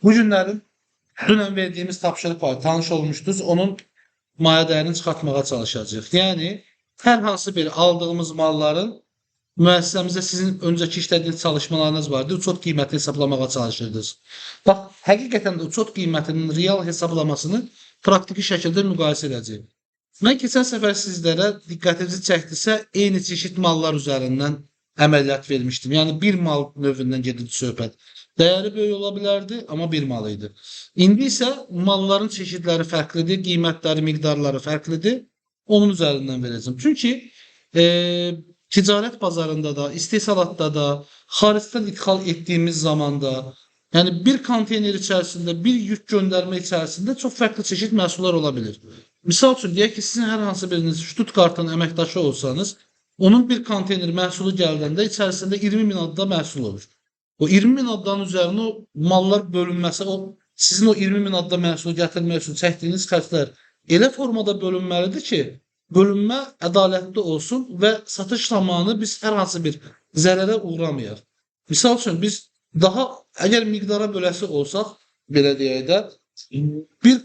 Bu günlərin dünən verdiyimiz tapşırıq var, tanış olmuşdunuz. Onun maya dəyərini çıxartmağa çalışacağıq. Yəni, hər hansı bir aldığımız malların müəssisəmizdə sizin öncəki işlədiyiniz çalışmalarınız vardı. Uçot qiyməti hesablamağa çalışırdınız. Bax, həqiqətən də uçot qiymətinin real hesablamasını praktiki şəkildə müqayisə edəcəyik. Mən keçən səfər sizlərə diqqətinizi çəkdirsə, eyni çeşid mallar üzərindən əməliyyat vermişdim. Yəni, bir mal növündən gedirdi söhbət. Dəyəri böyük ola bilərdi, amma bir mal idi. İndi isə malların çeşidləri fərqlidir, qiymətləri, miqdarları fərqlidir. Onun üzərindən verəcəm. Çünki ticarət bazarında da, istehsalatda da, xaricdən ixal etdiyimiz zamanda, yəni bir konteyner içərisində, bir yük göndərmə içərisində çox fərqli çeşid məhsullar ola bilir. Misal üçün, deyək ki, sizin hər hansı biriniz Stuttgartın əməkdaşı olsanız, onun bir konteyner məhsulu gəldəndə içərisində 20 min adda məhsul olur. O 20 min addan üzərinə o mallar bölünməsə, sizin o 20 min adda məhsulu gətirmək üçün çəkdiyiniz xərclər elə formada bölünməlidir ki, bölünmə ədalətli olsun və satış zamanı biz hər hansı bir zərərə uğramayaq. Misal üçün, biz daha, əgər miqdara böləsi olsaq, belə deyək də, bir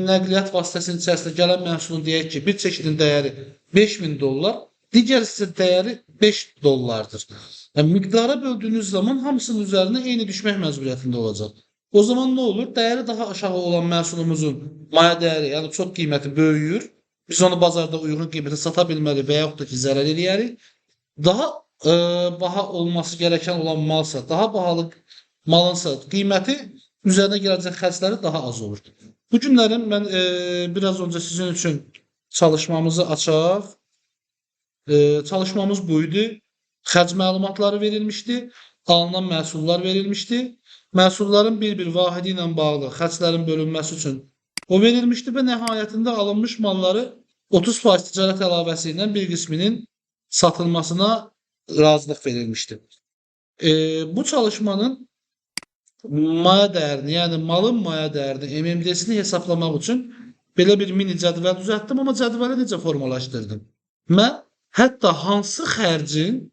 nəqliyyat vasitəsinin içərisində gələn məhsulun deyək ki, bir çeşidin dəyəri $5000, digər isə dəyəri $5. Yəni, miqdara böldüyünüz zaman hamısının üzərinə eyni düşmək məcburiyyətində olacaq. O zaman nə olur? Dəyəri daha aşağı olan məhsulumuzun maya dəyəri, yəni çox qiyməti böyüyür. Biz onu bazarda uyğun qiymətə sata bilməli və yaxud da ki, zərər eləyərik. Daha baha olması gərəkən olan malsa, daha bahalı malınsa qiyməti üzərinə gələcək xərcləri daha az olur. Bu günlərin mən biraz öncə sizin üçün çalışmamızı açaq. Çalışmamız buydu. Xərc məlumatları verilmişdi, alınan məhsullar verilmişdi. Məhsulların bir-bir vahidi ilə bağlı xərclərin bölünməsi üçün o verilmişdi və nəhayətində alınmış malları 30% ticarət əlavəsi ilə bir qisminin satılmasına razılıq verilmişdi. Bu çalışmanın maya dəyərini, yəni malın maya dəyərini, MMD-sini hesablamaq üçün belə bir mini cədvəl düzəltdim, amma cədvəli necə formalaşdırdım? Mən hətta hansı xərcin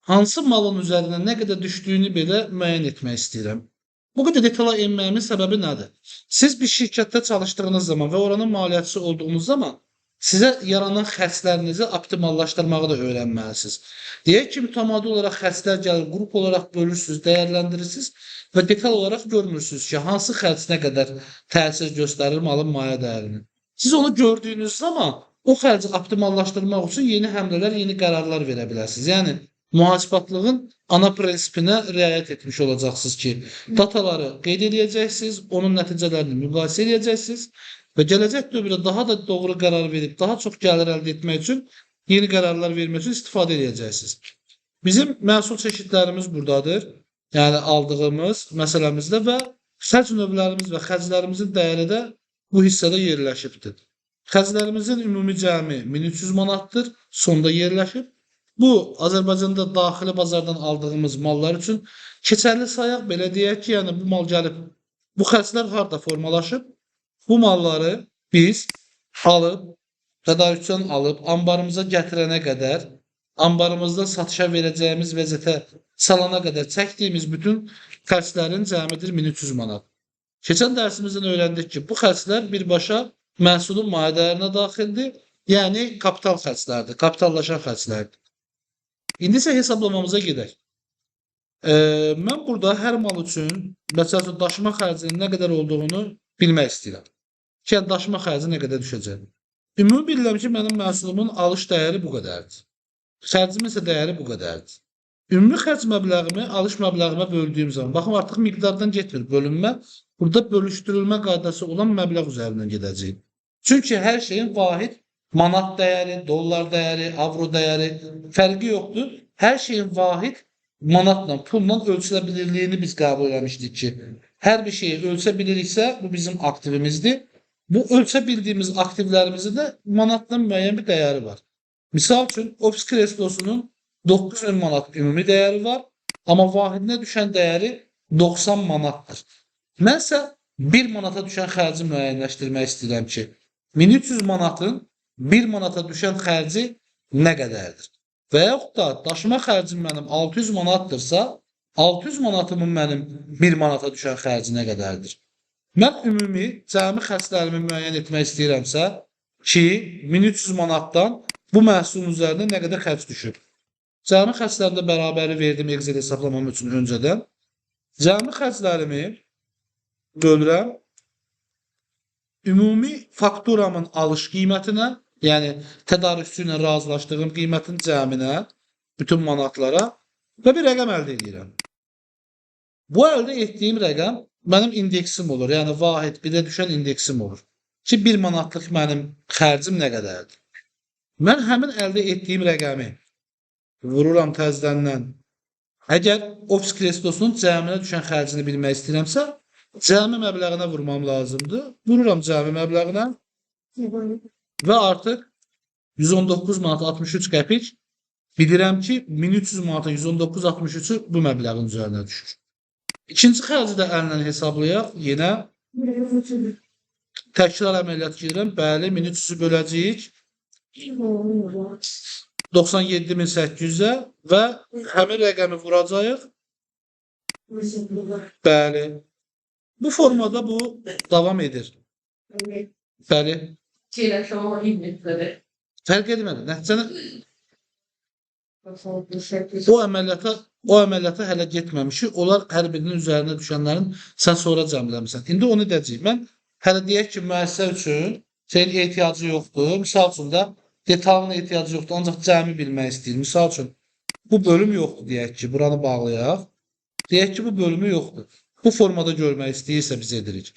hansı malın üzərinə nə qədər düşdüyünü belə müəyyən etmək istəyirəm. Bu qədər detala enməyimin səbəbi nədir? Siz bir şirkətdə çalışdığınız zaman və oranın maliyyətçisi olduğunuz zaman sizə yaranan xərclərinizi optimallaşdırmağı da öyrənməlisiniz. Deyək ki, mütəmadi olaraq xərclər gəlir, qrup olaraq bölürsünüz, dəyərləndirirsiniz və detal olaraq görmürsünüz ki, hansı xərc nə qədər təsir göstərir malın maya dəyərinin. Siz onu gördüyünüz zaman o xərci optimallaşdırmaq üçün yeni həmlələr, yeni qərarlar verə bilərsiniz. Yəni, mühasibatlığın ana prinsipinə riayət etmiş olacaqsınız ki, dataları qeyd edəcəksiniz, onun nəticələrini müqayisə edəcəksiniz və gələcək dövrdə daha da doğru qərar verib, daha çox gəlir əldə etmək üçün, yeni qərarlar vermək üçün istifadə edəcəksiniz. Bizim məhsul çeşidlərimiz buradadır. Yəni, aldığımız məsələmizdə və xərc növlərimiz və xərclərimizin dəyəri də bu hissədə yerləşibdir. Xərclərimizin ümumi cəmi 1300 manatdır, sonda yerləşib. Bu, Azərbaycanda daxili bazardan aldığımız mallar üçün keçərli sayaq, belə deyək ki, yəni bu mal gəlib, bu xərclər harada formalaşıb? Bu malları biz alıb, tədarükçüdən alıb, ambarımıza gətirənə qədər, ambarımızda satışa verəcəyimiz vəziyyətə salana qədər çəkdiyimiz bütün xərclərin cəmidir 1300 manat. Keçən dərsimizdən öyrəndik ki, bu xərclər birbaşa məhsulun maya dəyərinə daxildir, yəni kapital xərclərdir, kapitallaşan xərclərdir. İndi isə hesablamamıza gedək. Mən burada hər mal üçün məsələn daşıma xərcinin nə qədər olduğunu bilmək istəyirəm. Ki, daşıma xərci nə qədər düşəcək. Ümumi bilirəm ki, mənim məhsulumun alış dəyəri bu qədərdir. Xərcimin isə dəyəri bu qədərdir. Ümumi xərc məbləğimi alış məbləğimə böldüyüm zaman, baxın artıq miqdardan getmir bölünmə, burada bölüşdürülmə qaydası olan məbləğ üzərindən gedəcək. Çünki hər şeyin vahid manat dəyəri, dollar dəyəri, avro dəyəri fərqi yoxdur. Hər şeyin vahid manatla, pulla ölçüləbilirliyini biz qəbul eləmişdik ki, hər bir şeyi ölçə biliriksə, bu bizim aktivimizdir. Bu ölçə bildiyimiz aktivlərimizin də manatla müəyyən bir dəyəri var. Misal üçün, ofis kreslosunun 9000 manat ümumi dəyəri var, amma vahidinə düşən dəyəri 90 manatdır. Mənsə 1 manata düşən xərci müəyyənləşdirmək istəyirəm ki, 1300 manatın 1 manata düşən xərci nə qədərdir? Və yaxud da daşıma xərcim mənim 600 manatdırsa, 600 manatımın mənim 1 manata düşən xərci nə qədərdir? Mən ümumi cəmi xərclərimi müəyyən etmək istəyirəmsə ki, 1300 manatdan bu məhsulun üzərinə nə qədər xərc düşüb? Cəmi xərclərində bərabəri verdim Excel hesablamam üçün öncədən. Cəmi xərclərimi bölürəm ümumi fakturamın alış qiymətinə, yəni tədarükçü ilə razılaşdığım qiymətin cəminə, bütün manatlara və bir rəqəm əldə edirəm. Bu əldə etdiyim rəqəm mənim indeksim olur, yəni vahid birə düşən indeksim olur. Ki, 1 manatlıq mənim xərcim nə qədərdir? Mən həmin əldə etdiyim rəqəmi vururam təzədən. Əgər ofis kreslosunun cəminə düşən xərcini bilmək istəyirəmsə, cəmi məbləğinə vurmam lazımdır. Vururam cəmi məbləğinə və artıq 119 manat 63 qəpik bilirəm ki, 1300 manata 119.63-ü bu məbləğin üzərinə düşür. İkinci xərci də əllə hesablayaq. Yenə təkrar əməliyyat gedirəm. Bəli, 1300-ü böləcəyik 97.800-ə və həmin rəqəmi vuracağıq. Bəli. Bu formada bu davam edir. Bəli. Fərq etmədi. Nəticəni o əməliyyata hələ getməmişik. Onlar hər birinin üzərinə düşənlərin sən sonra cəmləmisən. İndi onu deyəcəyim. Mən hələ deyək ki, müəssisə üçün şeyin ehtiyacı yoxdur. Misal üçün də detalına ehtiyacı yoxdur. Ancaq cəmi bilmək istəyir. Misal üçün bu bölüm yoxdur deyək ki, buranı bağlayaq. Deyək ki, bu bölümü yoxdur. Bu formada görmək istəyirsə biz edirik.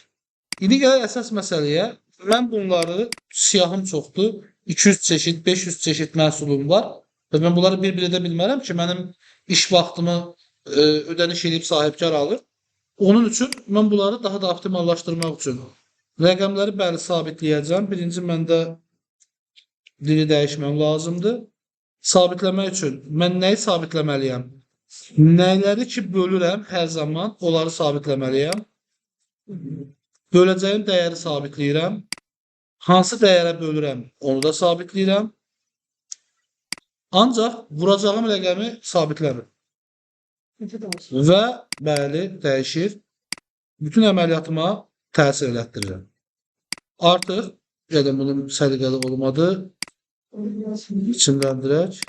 İndi gələk əsas məsələyə. Mən bunları siyahım çoxdur. 200 çeşid, 500 çeşid məhsulum var. Və mən bunları bir-bir edə bilmərəm ki, mənim iş vaxtımı ödəniş edib sahibkar alır. Onun üçün mən bunları daha da optimallaşdırmaq üçün rəqəmləri bəli sabitləyəcəm. Birinci məndə dili dəyişməm lazımdır. Sabitləmək üçün mən nəyi sabitləməliyəm? Nəyləri ki bölürəm hər zaman onları sabitləməliyəm. Böləcəyim dəyəri sabitləyirəm. Hansı dəyərə bölürəm onu da sabitləyirəm. Ancaq vuracağım rəqəmi sabitləmir. Və bəli, dəyişir. Bütün əməliyyatıma təsir elətdirirəm. Artıq, gəlin bunun səliqəli olmadı. İçinləndirək.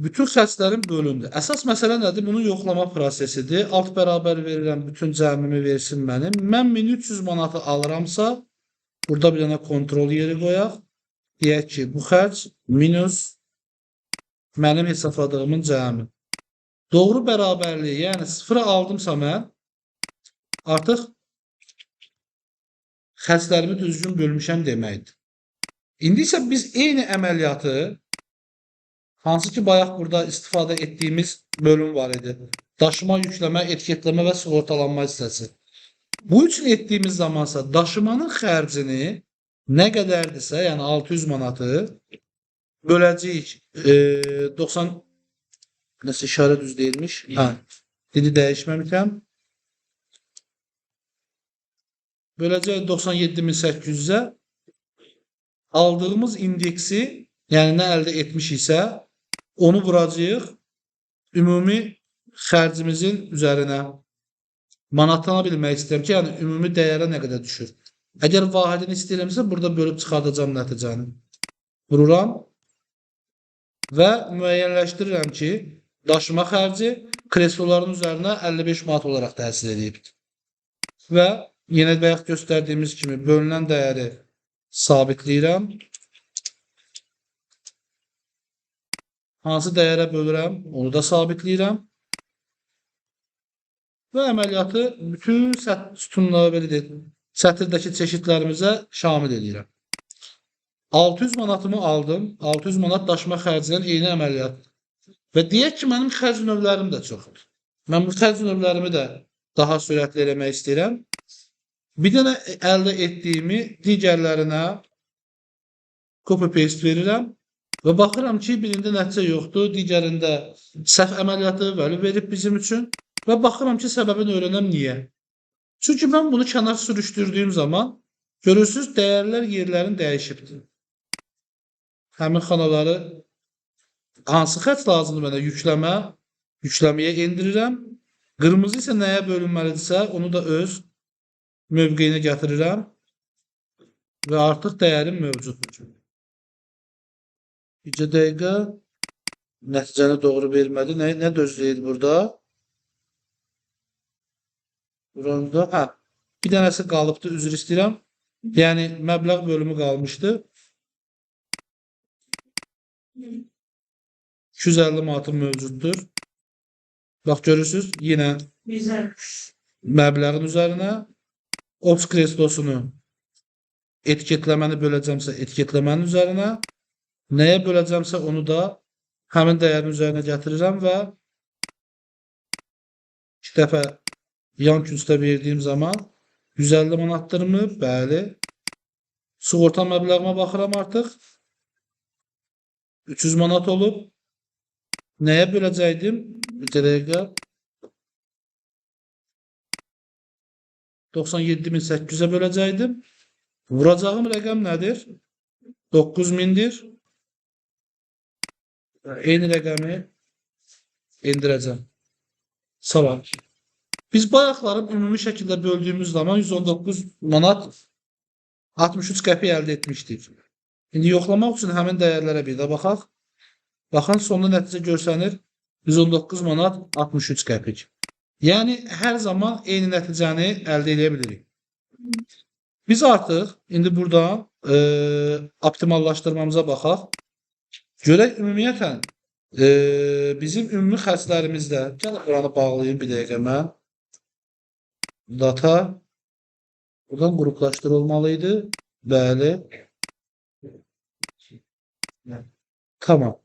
Bütün xərclərim bölündü. Əsas məsələ nədir? Bunun yoxlama prosesidir. Alt bərabər verirəm, bütün cəmimi versin mənim. Mən 1300 manatı alıramsa, burada bir dənə kontrol yeri qoyaq. Deyək ki, bu xərc minus mənim hesabladığımın cəmi. Doğru bərabərliyi, yəni 0-a aldımsa mən artıq xərclərimi düzgün bölmüşəm deməkdir. İndi isə biz eyni əməliyyatı, hansı ki bayaq burada istifadə etdiyimiz bölüm var idi. Daşıma, yükləmə, etiketləmə və sığortalanma hissəsi. Bu üçün etdiyimiz zamansa daşımanın xərcini nə qədərdirsə, yəni 600 manatı böləcəyik 90 nəsə işarə düz deyilmiş. Dili dəyişməmişəm. Böləcəyik 97.800-ə aldığımız indeksi, yəni nə əldə etmişiksə onu vuracağıq ümumi xərcimizin üzərinə. Manatlana bilmək istəyirəm ki, yəni ümumi dəyərə nə qədər düşür. Əgər vahidini istəyirəmsə, burada bölüb çıxardacağım nəticəni. Vururam və müəyyənləşdirirəm ki, daşıma xərci kresloların üzərinə 55 manat olaraq təsir edib. Və yenə bayaq göstərdiyimiz kimi bölünən dəyəri sabitləyirəm. Hansı dəyərə bölürəm, onu da sabitləyirəm. Və əməliyyatı bütün sütunlara belə deyil. Sətirdəki çeşidlərimizə şamil edirəm. 600 manatımı aldım. 600 manat daşıma xərcinin eyni əməliyyat. Və deyək ki, mənim xərc növlərim də çoxdur. Mən bu xərc növlərimi də daha sürətli eləmək istəyirəm. Bir dənə əldə etdiyimi digərlərinə copy-paste verirəm. Və baxıram ki, birində nəticə yoxdur, digərində səhv əməliyyatı value verib bizim üçün. Və baxıram ki, səbəbini öyrənəm niyə. Çünki mən bunu kənar sürüşdürdüyüm zaman görürsünüz, dəyərlər yerlərin dəyişibdir. Həmin xanaları hansı xərc lazımdır mənə? Yükləmə, Yükləməyə endirirəm. Qırmızı isə nəyə bölünməlidirsə, onu da öz mövqeyinə gətirirəm və artıq dəyərim mövcuddur. Bircə dəqiqə nəticəni doğru vermədi. Nə gözləyir burada? Burada, bir dənəsi qalıbdı, üzr istəyirəm. Yəni, məbləğ bölümü qalmışdı. 250 manatım mövcuddur. Bax, görürsünüz, yenə məbləğin üzərinə Ops kreslosunu etiketləməni böləcəmsə, etiketləmənin üzərinə, nəyə böləcəmsə, onu da həmin dəyərin üzərinə gətirirəm və 2 dəfə yan küncdə verdiyim zaman 150 manatdırmı? Bəli. Sığorta məbləğimə baxıram artıq. 300 manat olub. Nəyə böləcəkdim? Bir dəqiqə. 97.800-ə böləcəkdim. Vuracağım rəqəm nədir? 9000-dir. Eyni rəqəmi endirəcəm. Salam. Biz bayaqları ümumi şəkildə böldüyümüz zaman 119 manat 63 qəpik əldə etmişdik. İndi yoxlamaq üçün həmin dəyərlərə bir də baxaq. Baxın, sonda nəticə görsənir 119 manat 63 qəpik. Yəni, hər zaman eyni nəticəni əldə edə bilirik. Biz artıq indi buradan optimallaşdırmamıza baxaq. Görək ümumiyyətən bizim ümumi xərclərimizdə, gəlin buranı bağlayayım bir dəqiqə mən. Data buradan qruplaşdır olmalıydı. Bəli. Tamam.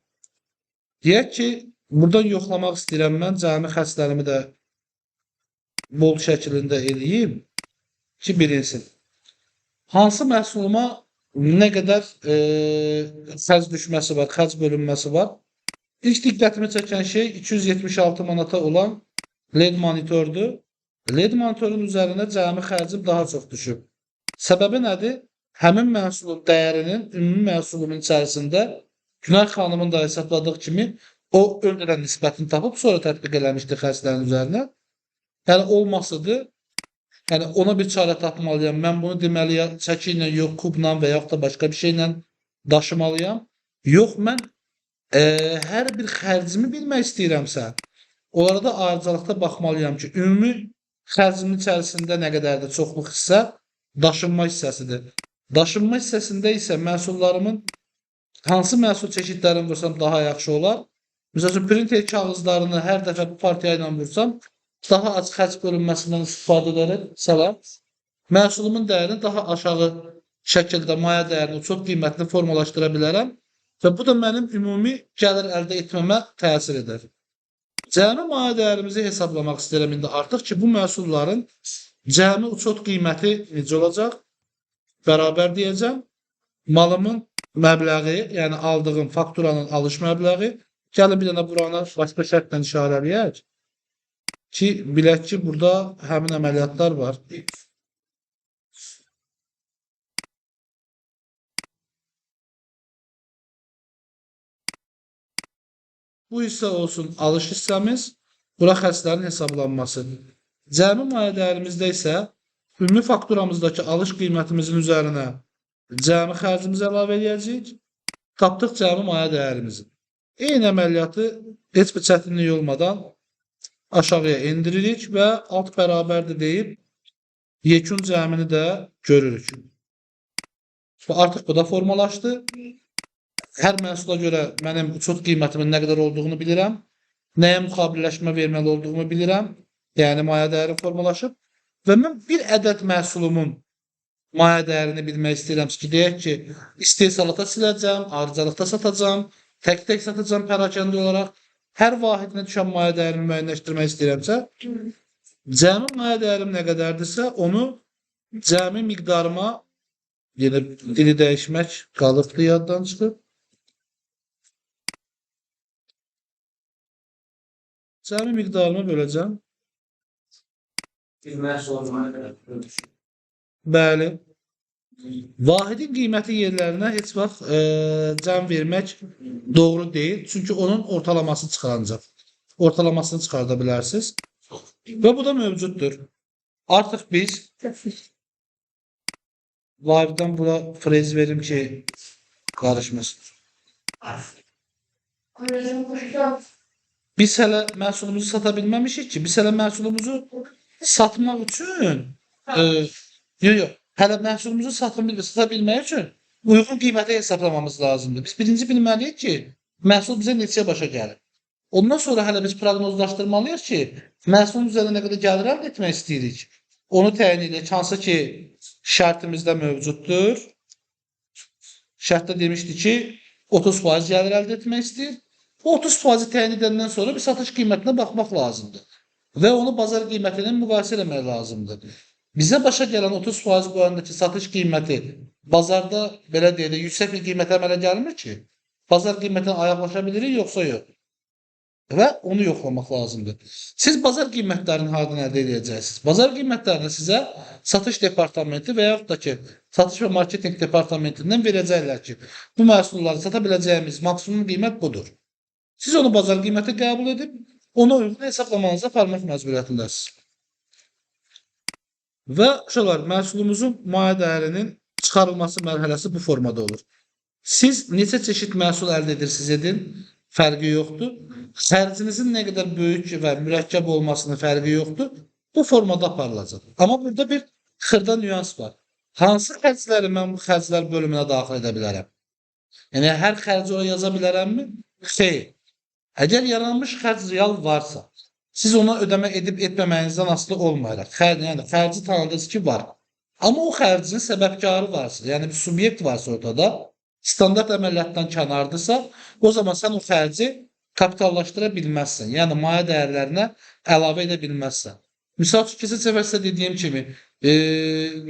Deyək ki, buradan yoxlamaq istəyirəm mən. Cəmi xərclərimi də bol şəklində eləyim ki, bilinsin. Hansı məhsuluma nə qədər xərc düşməsi var, xərc bölünməsi var? İlk diqqətimi çəkən şey 276 manata olan LED monitordur. LED monitorun üzərində cəmi xərcim daha çox düşüb. Səbəbi nədir? Həmin məhsulun dəyərinin ümumi məhsulumun içərisində Günay xanımın da hesabladığı kimi o öncədən nisbətini tapıb sonra tətbiq eləmişdi xərclərin üzərinə. Yəni olmasıdır. Yəni ona bir çarə tapmalıyam. Mən bunu deməliyəm çəki ilə, yox kubla və yaxud da başqa bir şeylə daşımalıyam. Yox, mən hər bir xərcimi bilmək istəyirəmsə, onlara da ayrıcalıqda baxmalıyam ki, ümumi xərcimin içərisində nə qədər də çoxluq hissə daşınma hissəsidir. Daşınma hissəsində isə məhsullarımın hansı məhsul çeşidlərini vursam daha yaxşı olar? Məsələn, printer kağızlarını hər dəfə bu partiya ilə vursam, daha az xərc bölünməsindən istifadə edərək, salam, məhsulumun dəyərini daha aşağı şəkildə maya dəyərini, çox qiymətli formalaşdıra bilərəm və bu da mənim ümumi gəlir əldə etməmə təsir edər. Cəmi maya dəyərimizi hesablamaq istəyirəm indi artıq ki, bu məhsulların cəmi uçot qiyməti necə olacaq? Bərabər deyəcəm. Malımın məbləği, yəni aldığım fakturanın alış məbləği. Gəlin bir dənə buranı başqa şərtlə işarələyək ki, bilək ki, burada həmin əməliyyatlar var. Bu hissə olsun alış hissəmiz, bura xərclərin hesablanması. Cəmi maya dəyərimizdə isə ümumi fakturamızdakı alış qiymətimizin üzərinə cəmi xərcimizi əlavə edəcəyik. Tapdıq cəmi maya dəyərimizi. Eyni əməliyyatı heç bir çətinlik olmadan aşağıya endiririk və alt bərabərdir deyib yekun cəmini də görürük. Artıq bu da formalaşdı. Hər məhsula görə mənim uçot qiymətimin nə qədər olduğunu bilirəm. Nəyə müqabilləşmə verməli olduğumu bilirəm. Yəni maya dəyəri formalaşıb. Və mən bir ədəd məhsulumun maya dəyərini bilmək istəyirəm ki, deyək ki, istehsalata siləcəm, ayrıcalıqda satacam, tək-tək satacam pərakəndə olaraq. Hər vahidinə düşən maya dəyərini müəyyənləşdirmək istəyirəmsə, cəmi maya dəyərim nə qədərdirsə, onu cəmi miqdarıma, yenə dili dəyişmək qalıbdır, yaddan çıxıb. Cəmi miqdarımı böləcəm. Bəli. Vahidin qiyməti yerlərinə heç vaxt cəm vermək doğru deyil. Çünki onun ortalaması çıxarılacaq. ortalamasını çıxarda bilərsiniz. Və bu da mövcuddur. Artıq biz live'dan bura frez verim ki qarışmasın. Biz hələ məhsulumuzu sata bilməmişik ki. Biz hələ məhsulumuzu satmaq üçün hələ məhsulumuzu sata bilmək üçün uyğun qiyməti hesablamamız lazımdır. Biz birinci bilməliyik ki, məhsul bizə neçəyə başa gəlir. Ondan sonra hələ biz proqnozlaşdırmalıyıq ki, məhsulun üzərində nə qədər gəlir əldə etmək istəyirik. Onu təyin edək. Hansı ki, şərtimizdə mövcuddur. Şərtdə demişdi ki, 30% gəlir əldə etmək istəyir. Bu 30% təyin edəndən sonra bir satış qiymətinə baxmaq lazımdır. Və onu bazar qiyməti ilə müqayisə etmək lazımdır. Bizə başa gələn 30% qoyandakı satış qiyməti bazarda belə deyək, yüksək bir qiymətə əmələ gəlmir ki, bazar qiymətinə ayaqlaşa bilirik, yoxsa yox. Və onu yoxlamaq lazımdır. Siz bazar qiymətlərini hardan əldə edəcəksiniz? Bazar qiymətlərini sizə satış departamenti və yaxud da ki, satış və marketinq departamentindən verəcəklər ki, bu məhsulları sata biləcəyimiz maksimum qiymət budur. Siz onu bazar qiyməti qəbul edib, ona uyğun hesablamanızı aparmaq məcburiyyətindəsiniz. Və uşaqlar, məhsulumuzun mayə dəyərinin çıxarılması mərhələsi bu formada olur. Siz neçə çeşid məhsul əldə edirsiniz edin, fərqi yoxdur. Xərcinizin nə qədər böyük və mürəkkəb olmasının fərqi yoxdur. Bu formada aparılacaq. Amma burada bir xırda nüans var. Hansı xərcləri mən bu xərclər bölümünə daxil edə bilərəm? Yəni, hər xərci oraya yaza bilərəmmi? Xeyr. Əgər yaranmış xərc real varsa, siz ona ödəmə edib etməməyinizdən asılı olmayaraq, yəni xərci tanıdınız ki, var. Amma o xərcin səbəbkarı varsa, yəni bir subyekt varsa ortada, standart əməliyyatdan kənardırsa, o zaman sən o xərci kapitallaşdıra bilməzsən. Yəni, mayə dəyərlərinə əlavə edə bilməzsən. Misal üçün, keçən səfər sizə dediyim kimi,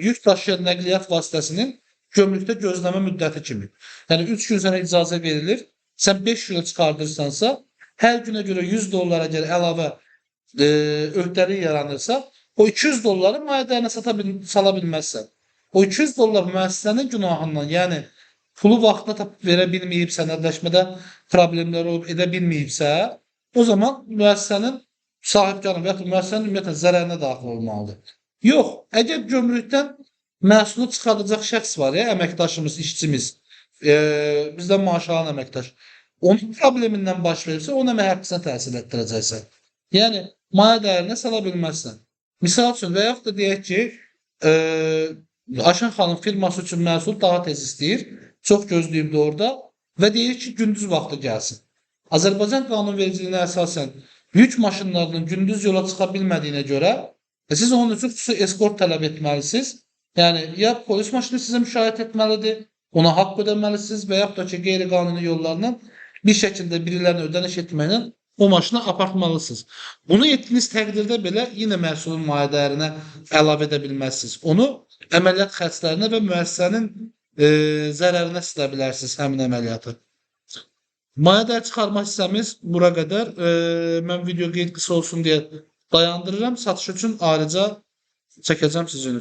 yük daşıyan nəqliyyat vasitəsinin gömrükdə gözləmə müddəti kimi. Yəni, 3 gün sənə icazə verilir, sən 5 kilo çıxardırsansa, hər günə görə $100 əgər əlavə öhdəlik yaranırsa, o $200 mayə dəyərinə sala bilməzsən. O $200 müəssisənin günahından, yəni pulu vaxtına tapıb verə bilməyib, sənədləşmədə problemlər olub edə bilməyibsə, o zaman müəssisənin sahibkarı və yaxud müəssisənin ümumiyyətlə zərərinə daxil olmalıdır. Yox, əgər gömrükdən məhsulu çıxardacaq şəxs var ya, əməkdaşımız, işçimiz, bizdən maaş alan əməkdaş, onun problemindən baş verirsə, onun əmək haqqısına təsir etdirəcəksən. Yəni, mayə dəyərinə sala bilməzsən. Misal üçün, və yaxud da deyək ki, Aşın xanım firması üçün məhsul daha tez istəyir, çox gözləyibdir orada və deyir ki, gündüz vaxtı gəlsin. Azərbaycan qanunvericiliyinə əsasən yük maşınlarının gündüz yola çıxa bilmədiyinə görə siz onun üçün xüsusi eskort tələb etməlisiniz. Yəni, ya polis maşını sizə müşahidə etməlidir, ona haqq ödəməlisiniz və yaxud da ki, qeyri-qanuni yollarla bir şəkildə birilərini ödəniş etməklə o maşını apartmalısınız. Bunu etdiyiniz təqdirdə belə yenə məhsulun mayə dəyərinə əlavə edə bilməzsiniz. Onu əməliyyat xərclərinə və müəssisənin zərərinə silə bilərsiniz həmin əməliyyatı. Mayə dəyər çıxarma hissəmiz bura qədər. Mən video qeyd qısa olsun deyə dayandırıram. Satış üçün ayrıca çəkəcəm sizin üçün.